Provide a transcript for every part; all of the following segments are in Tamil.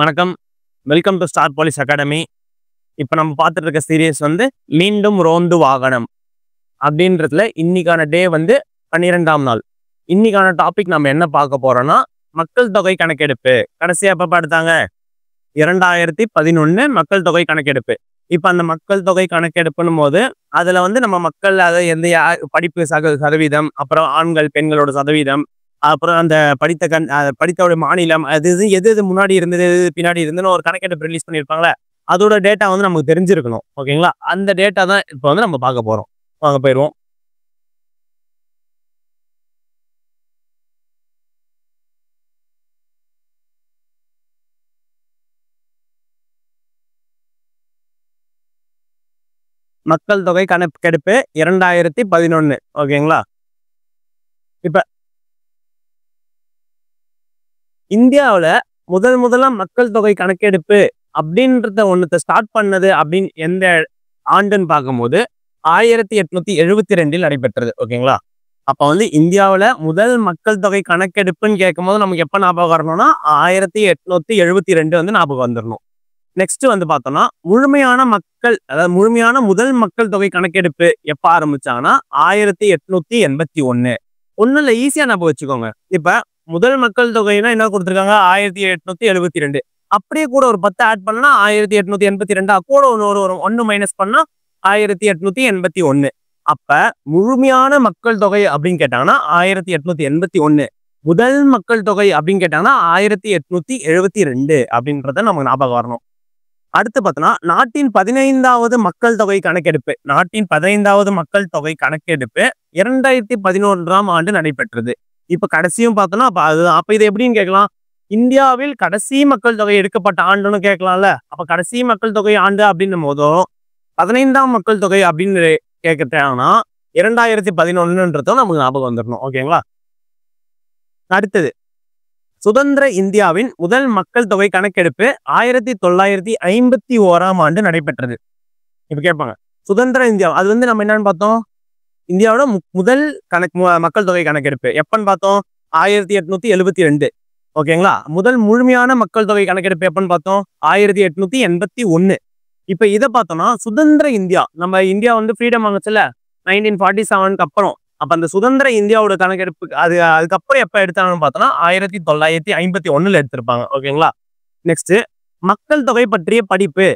வணக்கம். Welcome to star police academy. இப்போ நம்ம பார்த்துட்டு இருக்க சீரியஸ் வந்து மீண்டும் ரோந்து வாகனம் அப்படின்றதுல இன்னைக்கான டே வந்து 12ஆம் நாள். இன்னைக்கான டாபிக் நம்ம என்ன பார்க்க போறோம்னா மக்கள் தொகை கணக்கெடுப்பு. கடைசியா எப்ப எடுத்தாங்க? 2011 மக்கள் தொகை கணக்கெடுப்பு. இப்போ அந்த மக்கள் தொகை கணக்கெடுப்புன்னும் போது அதுல வந்து நம்ம மக்கள் அதை எந்த படிப்பு சதவீதம், அப்புறம் ஆண்கள் பெண்களோட சதவீதம், அப்புறம் அந்த படித்தோட மாநிலம், அது எது முன்னாடி இருந்தது, எது பின்னாடி இருந்துன்னு ஒரு கணக்கெடுப்பு ரிலீஸ் பண்ணியிருப்பாங்களே, அதோட டேட்டா வந்து நமக்கு தெரிஞ்சிருக்கணும். ஓகேங்களா? அந்த டேட்டா தான் இப்போ வந்து நம்ம பார்க்க போறோம். வாங்க போயிடுவோம். மக்கள் தொகை கணக்கெடுப்பு 2011. ஓகேங்களா? இப்ப இந்தியாவுல முதலா மக்கள் தொகை கணக்கெடுப்பு அப்படின்றத ஒன்னத்தை ஸ்டார்ட் பண்ணது அப்படின்னு எந்த ஆண்டுன்னு பார்க்கும்போது 1872 நடைபெற்றது. ஓகேங்களா? அப்ப வந்து இந்தியாவுல முதல் மக்கள் தொகை கணக்கெடுப்புன்னு கேட்கும் போது நமக்கு எப்ப ஞாபகம் வரணும்னா 1872 வந்து ஞாபகம் வந்துடணும். நெக்ஸ்ட் வந்து பார்த்தோம்னா முழுமையான மக்கள், அதாவது முழுமையான முதல் மக்கள் தொகை கணக்கெடுப்பு எப்ப ஆரம்பிச்சாங்கன்னா 1881. ஒன்னும் இல்ல, ஈஸியா ஞாபகம் வச்சுக்கோங்க. இப்ப முதல் மக்கள் தொகைனா என்ன கொடுத்துருக்காங்க? 1872. அப்படியே கூட ஒரு 10 ஆட் பண்ணா 1882. கூட ஒன்னு மைனஸ் பண்ணா 1881. அப்ப முழுமையான மக்கள் தொகை அப்படின்னு கேட்டாங்கன்னா 1881. முதல் மக்கள் தொகை அப்படின்னு கேட்டாங்கன்னா 1872 அப்படின்றத நமக்கு ஞாபகம் வரணும். அடுத்து பார்த்தோம்னா நாட்டின் 15வது மக்கள் தொகை கணக்கெடுப்பு. நாட்டின் 15வது மக்கள் தொகை கணக்கெடுப்பு 2011ஆம் ஆண்டு நடைபெற்றது. இப்ப கடைசியும் பார்த்தோம்னா அப்ப இது எப்படின்னு கேட்கலாம்? இந்தியாவில் கடைசி மக்கள் தொகை எடுக்கப்பட்ட ஆண்டுன்னு கேட்கலாம்ல. அப்ப கடைசி மக்கள் தொகை ஆண்டு அப்படின்னும் போதும் 15ஆம் மக்கள் தொகை அப்படின்னு கேட்கறாங்கன்னா 2011ன்றதும் நமக்கு ஞாபகம் வந்துடணும். ஓகேங்களா? அடுத்தது சுதந்திர இந்தியாவின் முதல் மக்கள் தொகை கணக்கெடுப்பு 1951ஆம் ஆண்டு நடைபெற்றது. இப்ப கேட்பாங்க சுதந்திர இந்தியா, அது வந்து நம்ம என்னன்னு பார்த்தோம்? இந்தியாவோட முதல் மக்கள் தொகை கணக்கெடுப்பு எப்பன்னு பார்த்தோம்? 1872. ஓகேங்களா? முதல் முழுமையான மக்கள் தொகை கணக்கெடுப்பு எப்பன்னு பார்த்தோம்? 1881. இப்ப இதை பார்த்தோம்னா சுதந்திர இந்தியா, நம்ம இந்தியா வந்து ஃப்ரீடம் ஆகுச்சுல 1947க்கு அப்புறம். அப்ப அந்த சுதந்திர இந்தியாவோட கணக்கெடுப்பு அதுக்கப்புறம் எப்ப எடுத்தாங்கன்னு பார்த்தோம்னா 1951 எடுத்திருப்பாங்க. ஓகேங்களா? நெக்ஸ்ட் மக்கள் தொகை பற்றிய படிப்பு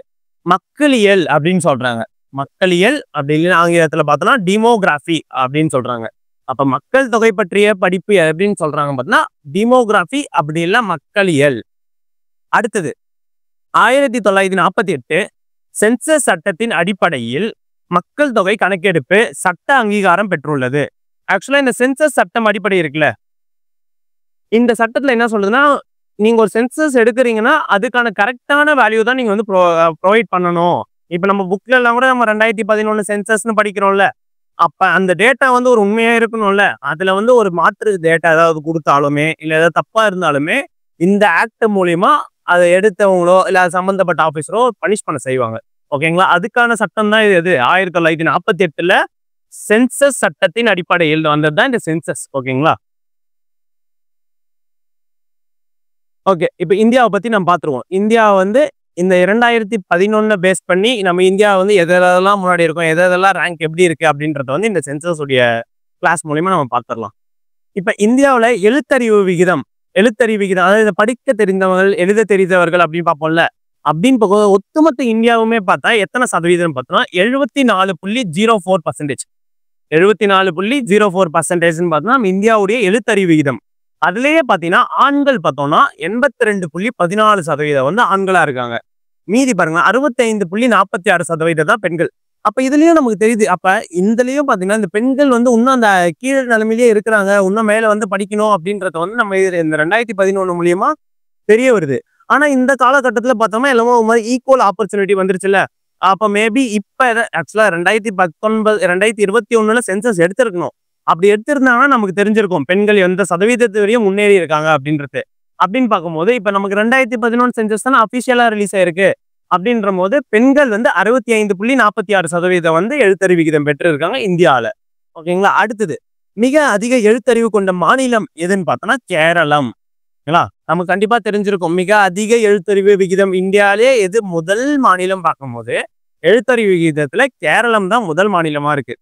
மக்களியல் அப்படின்னு சொல்றாங்க. மக்களியல் அப்படின்னு ஆங்கிலத்துல பார்த்தோம்னா டிமோகிராஃபி அப்படின்னு சொல்றாங்க. அப்ப மக்கள் தொகை பற்றிய படிப்பு அப்படின்னு சொல்றாங்க பார்த்தோம்னா டிமோகிராஃபி, அப்படி இல்ல மக்களியல். அடுத்தது 1948 சென்சஸ் சட்டத்தின் அடிப்படையில் மக்கள் தொகை கணக்கெடுப்பு சட்ட அங்கீகாரம் பெற்றுள்ளது. ஆக்சுவலா இந்த சென்சஸ் சட்டம் அடிப்படை இருக்குல்ல, இந்த சட்டத்துல என்ன சொல்றதுன்னா, நீங்க ஒரு சென்சஸ் எடுக்கிறீங்கன்னா அதுக்கான கரெக்டான வேல்யூ தான் நீங்க வந்து ப்ரொவைட் பண்ணணும். இப்ப நம்ம புக்ல எல்லாம் கூட நம்ம 2011 சென்சஸ்ன்னு படிக்கிறோம்ல, அப்ப அந்த டேட்டா வந்து ஒரு உண்மையா இருக்கணும்ல. அதுல வந்து ஒரு மாற்று டேட்டா ஏதாவது கொடுத்தாலுமே இல்ல ஏதாவது தப்பா இருந்தாலுமே இந்த ஆக்ட் மூலியமா அதை எடுத்தவங்களோ இல்ல சம்பந்தப்பட்ட ஆபீசரோ பனிஷ் பண்ண செய்வாங்க. ஓகேங்களா? அதுக்கான சட்டம் தான் இது. 1948ல சென்சஸ் சட்டத்தின் அடிப்படையில் வந்தது தான் இந்த சென்சஸ். ஓகேங்களா? ஓகே, இப்ப இந்தியாவை பத்தி நம்ம பார்த்துருவோம். இந்தியா வந்து இந்த 2011 பேஸ் பண்ணி நம்ம இந்தியா வந்து எதெல்லாம் முன்னாடி இருக்கும், எதெல்லாம் ரேங்க் எப்படி இருக்கு அப்படின்றத வந்து இந்த சென்சஸ் உடைய கிளாஸ் மூலியமா நம்ம பார்த்துடலாம். இப்ப இந்தியாவுல எழுத்தறிவு விகிதம், அதாவது இதை படிக்க தெரிந்தவர்கள், எழுத தெரிந்தவர்கள் அப்படின்னு பார்ப்போம்ல, அப்படின்னு பார்க்கும்போது ஒட்டுமொத்த இந்தியாவுமே பார்த்தா எத்தனை சதவீதம் பார்த்தோம்னா 74.04%. 74.04% பார்த்தோம்னா நம்ம இந்தியாவுடைய எழுத்தறிவு விகிதம். அதுலயே பாத்தீங்கன்னா ஆண்கள் பார்த்தோம்னா 82.14% வந்து ஆண்களா இருக்காங்க. மீதி பாருங்க 65.46% தான் பெண்கள். அப்ப இதுலயும் நமக்கு தெரியுது. அப்ப இதுலயும் பாத்தீங்கன்னா இந்த பெண்கள் வந்து இன்னும் அந்த கீழ் நிலைமையிலேயே இருக்கிறாங்க, இன்னும் மேல வந்து படிக்கணும் அப்படின்றத வந்து நம்ம இந்த 2011 மூலியமா தெரிய வருது. ஆனா இந்த காலகட்டத்துல பார்த்தோம்னா எல்லாமே ஒரு மாதிரி ஈக்குவல் ஆப்பர்ச்சுனிட்டி வந்துருச்சுல்ல. அப்ப மேபி இப்ப ஆக்சுவலா 2021 சென்சஸ் எடுத்திருக்கணும். அப்படி எடுத்திருந்தாங்கன்னா நமக்கு தெரிஞ்சிருக்கும் பெண்கள் எந்த சதவீதத்து வரையும் முன்னேறி இருக்காங்க அப்படின்றது. அப்படின்னு பார்க்கும்போது இப்ப நமக்கு 2011 சென்சஸ் தானே அபிஷியலா ரிலீஸ் ஆயிருக்கு. அப்படின்ற போது பெண்கள் வந்து 65.46% வந்து எழுத்தறிவு விகிதம் பெற்று இருக்காங்க இந்தியாவில. ஓகேங்களா? அடுத்தது மிக அதிக எழுத்தறிவு கொண்ட மாநிலம் எதுன்னு பார்த்தோம்னா கேரளம். நமக்கு கண்டிப்பா தெரிஞ்சிருக்கும். மிக அதிக எழுத்தறிவு விகிதம் இந்தியாவிலே எது முதல் மாநிலம் பார்க்கும்போது எழுத்தறிவு விகிதத்துல கேரளம் தான் முதல் மாநிலமா இருக்கு.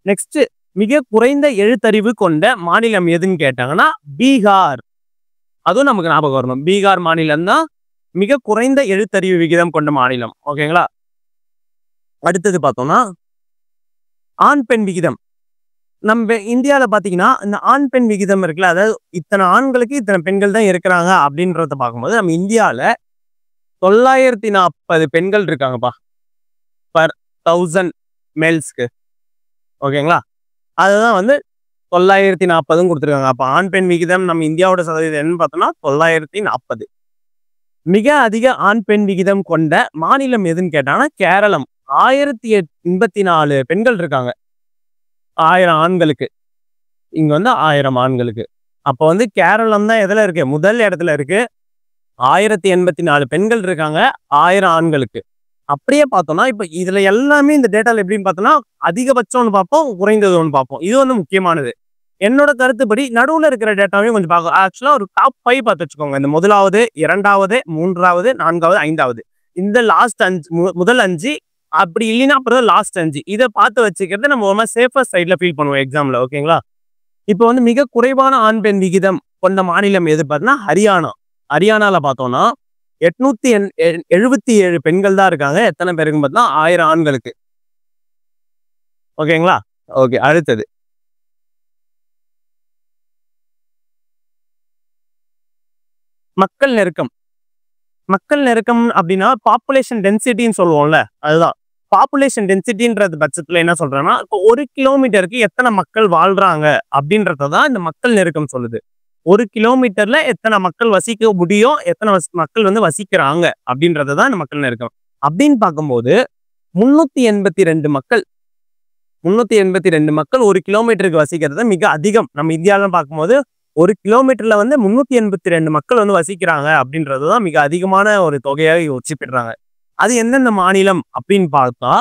நெக்ஸ்ட் மிக குறைந்த எழுத்தறிவு கொண்ட மாநிலம் எதுன்னு கேட்டாங்கன்னா பீகார். அதுவும் நமக்கு ஞாபகம் வரணும். பீகார் மாநிலம் தான் மிக குறைந்த எழுத்தறிவு விகிதம் கொண்ட மாநிலம். ஓகேங்களா? அடுத்தது பார்த்தோம்னா ஆண் பெண் விகிதம். நம்ம இந்தியாவில பாத்தீங்கன்னா இந்த ஆண் பெண் விகிதம் இருக்குல்ல, அதாவது இத்தனை ஆண்களுக்கு இத்தனை பெண்கள் தான் இருக்கிறாங்க அப்படின்றத பார்க்கும்போது நம்ம இந்தியாவில 940 பெண்கள் இருக்காங்கப்பா பர் 1000 மேல்ஸ்க்கு. ஓகேங்களா? அதுதான் வந்து 940 கொடுத்துருக்காங்க. அப்ப ஆண் பெண் விகிதம் நம்ம இந்தியாவோட சதவீதம் என்னன்னு பார்த்தோம்னா 940. மிக அதிக ஆண் பெண் விகிதம் கொண்ட மாநிலம் எதுன்னு கேட்டாங்கன்னா கேரளம். 1084 பெண்கள் இருக்காங்க 1000 ஆண்களுக்கு. இங்க வந்து 1000 ஆண்களுக்கு. அப்ப வந்து கேரளம் தான் எதுல இருக்கு? முதல் இடத்துல இருக்கு. 1084 பெண்கள் இருக்காங்க 1000 ஆண்களுக்கு. அப்படியே பார்த்தோம்னா இப்ப இதுல எல்லாமே இந்த டேட்டால எப்படின்னு பார்த்தோம்னா அதிகபட்சம் ஒன்று பார்ப்போம், குறைந்தது ஒன்று பார்ப்போம். இது வந்து முக்கியமானது. என்னோட கருத்துப்படி நடுவுல இருக்கிற டேட்டாவையும் கொஞ்சம் பார்க்கும். ஆக்சுவலா ஒரு டாப் 5 பார்த்து வச்சுக்கோங்க. இந்த முதலாவது, 2வது, 3வது, 4வது, 5வது. இந்த லாஸ்ட் 5 முதல் 5 அப்படி இல்லைன்னா அப்புறம் லாஸ்ட் 5 இதை பார்த்து வச்சுக்கிறது நம்ம ஒரு சேஃபர் சைட்ல ஃபீல் பண்ணுவோம் எக்ஸாம்ல. ஓகேங்களா? இப்போ வந்து மிக குறைவான ஆண் பெண் விகிதம் கொண்ட மாநிலம் எது பார்த்தீங்கன்னா ஹரியானா. ஹரியானால பார்த்தோம்னா 877 பெண்கள் தான் இருக்காங்க. எத்தனை பேருக்குன்னு பார்த்தா 1000 ஆண்களுக்கு. ஓகேங்களா? ஓகே. அடுத்தது மக்கள் நெருக்கம். மக்கள் நெருக்கம் அப்படின்னா பாப்புலேஷன் டென்சிட்டின்னு சொல்லுவோம்ல, அதுதான். பாப்புலேஷன் டென்சிட்டின்றது பட்சத்துல என்ன சொல்றேன்னா இப்போ 1 கிலோமீட்டருக்கு எத்தனை மக்கள் வாழ்றாங்க அப்படின்றதான் இந்த மக்கள் நெருக்கம் சொல்லுது. 1 கிலோமீட்டர்ல எத்தனை மக்கள் வசிக்க முடியும், எத்தனை மக்கள் வந்து வசிக்கிறாங்க அப்படின்றதான் இந்த மக்கள் நெருக்கம். அப்படின்னு பார்க்கும்போது 382 மக்கள் 382 மக்கள் 1 கிலோமீட்டருக்கு வசிக்கிறது மிக அதிகம். நம்ம இந்தியாவில பார்க்கும்போது 1 கிலோமீட்டர்ல வந்து 382 மக்கள் வந்து வசிக்கிறாங்க அப்படின்றதுதான் மிக அதிகமான ஒரு தொகையாக யோசிப்பிடுறாங்க. அது எந்தெந்த மாநிலம் அப்படின்னு பார்த்தா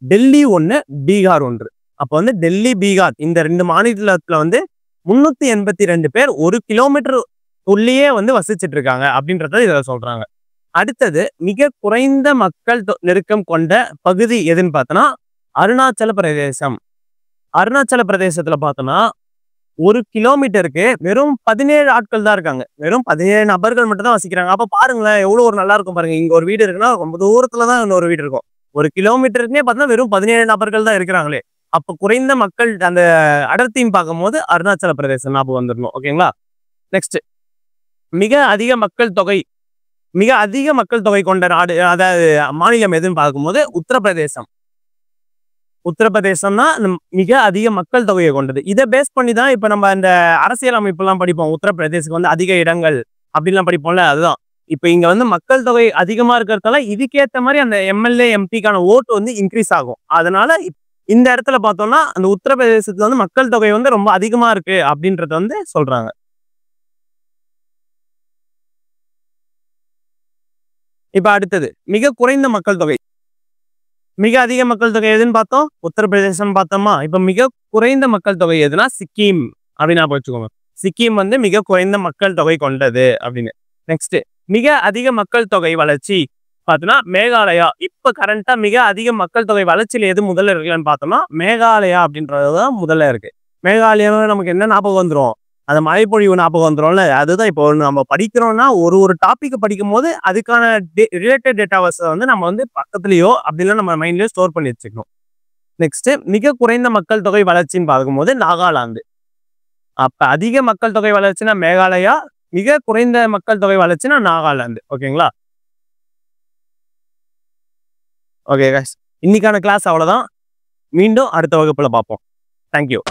டெல்லி 1, பீகார் 1. அப்ப வந்து டெல்லி, பீகார் இந்த 2 மாநிலத்துல வந்து 382 பேர் 1 கிலோமீட்டர் உள்ளேயே வந்து வசிச்சுட்டு இருக்காங்க அப்படின்றத இதை சொல்றாங்க. அடுத்தது மிக குறைந்த மக்கள் நெருக்கம் கொண்ட பகுதி எதுன்னு பார்த்தோன்னா அருணாச்சல பிரதேசம். அருணாச்சல பிரதேசத்துல பார்த்தோம்னா 1 கிலோமீட்டருக்கு வெறும் 17 ஆட்கள் தான் இருக்காங்க. வெறும் 17 நபர்கள் மட்டும் தான் வசிக்கிறாங்க. அப்ப பாருங்களேன் எவ்வளவு ஒரு நல்லா இருக்கும் பாருங்க. இங்க ஒரு வீடு இருக்குன்னா ரொம்ப தூரத்துல தான் இன்னொரு வீடு இருக்கும். 1 கிலோமீட்டருக்குனே பார்த்தீங்கன்னா வெறும் 17 நபர்கள் தான் இருக்கிறாங்களே. அப்ப குறைந்த மக்கள் அந்த அடர்த்தியும் பார்க்கும்போது அருணாச்சல பிரதேசம் ஞாபகம் வந்துடணும். ஓகேங்களா? நெக்ஸ்ட் மிக அதிக மக்கள் தொகை கொண்ட நாடு, அதாவது மாநிலம் எதுன்னு பார்க்கும்போது உத்தரப்பிரதேசம். உத்தரப்பிரதேசம்னா மிக அதிக மக்கள் தொகையை கொண்டது. இதை பேஸ் பண்ணி தான் இப்ப நம்ம இந்த அரசியல் அமைப்பு எல்லாம் படிப்போம். உத்தரப்பிரதேசத்துக்கு வந்து அதிக இடங்கள் அப்படின்லாம் படிப்போம்ல, அதுதான். இப்ப இங்க வந்து மக்கள் தொகை அதிகமா இருக்கிறதால இதுக்கேற்ற மாதிரி அந்த எம்எல்ஏ எம்பிக்கான ஓட்டு வந்து இன்க்ரீஸ் ஆகும். அதனால இந்த இடத்துல பார்த்தோம்னா அந்த உத்தரப்பிரதேசத்துல வந்து மக்கள் தொகை வந்து ரொம்ப அதிகமா இருக்கு அப்படின்றத வந்து சொல்றாங்க. இப்ப அடுத்தது மிக குறைந்த மக்கள் தொகை. மிக அதிக மக்கள் தொகை எதுன்னு பார்த்தோம்? உத்தரப்பிரதேசம் பார்த்தோமா? இப்ப மிக குறைந்த மக்கள் தொகை எதுனா சிக்கிம் அப்படின்னு வச்சுக்கோங்க. சிக்கிம் வந்து மிக குறைந்த மக்கள் தொகை கொண்டது அப்படின்னு. நெக்ஸ்ட் மிக அதிக மக்கள் தொகை வளர்ச்சி பார்த்தோம்னா மேகாலயா. இப்ப கரண்டா மிக அதிக மக்கள் தொகை வளர்ச்சியில எது முதல்ல இருக்குன்னு பார்த்தோம்னா மேகாலயா அப்படின்றதுதான் முதல்ல இருக்கு. மேகாலயாவை நமக்கு என்ன ஞாபகம் வந்துடும்? அந்த மழைப்பொழிவு ஞாபகம் வந்துடும்ல, அதுதான். இப்போ நம்ம படிக்கிறோம்னா ஒரு டாபிக் படிக்கும் போது அதுக்கான ரிலேட்டட் டேட்டாவஸ் வந்து நம்ம வந்து பக்கத்துலயோ அப்படின்னா நம்ம மைண்ட்லயோ ஸ்டோர் பண்ணி வச்சுக்கணும். நெக்ஸ்ட் மிக குறைந்த மக்கள் தொகை வளர்ச்சின்னு பார்க்கும்போது நாகாலாந்து. அப்ப அதிக மக்கள் தொகை வளர்ச்சினா மேகாலயா, மிக குறைந்த மக்கள் தொகை வளர்ச்சினா நாகாலாந்து. ஓகேங்களா? ஓகே கைஸ், இன்னைக்கான கிளாஸ் அவ்வளவுதான். மீண்டும் அடுத்த வகுப்புல பார்ப்போம். தேங்க்யூ.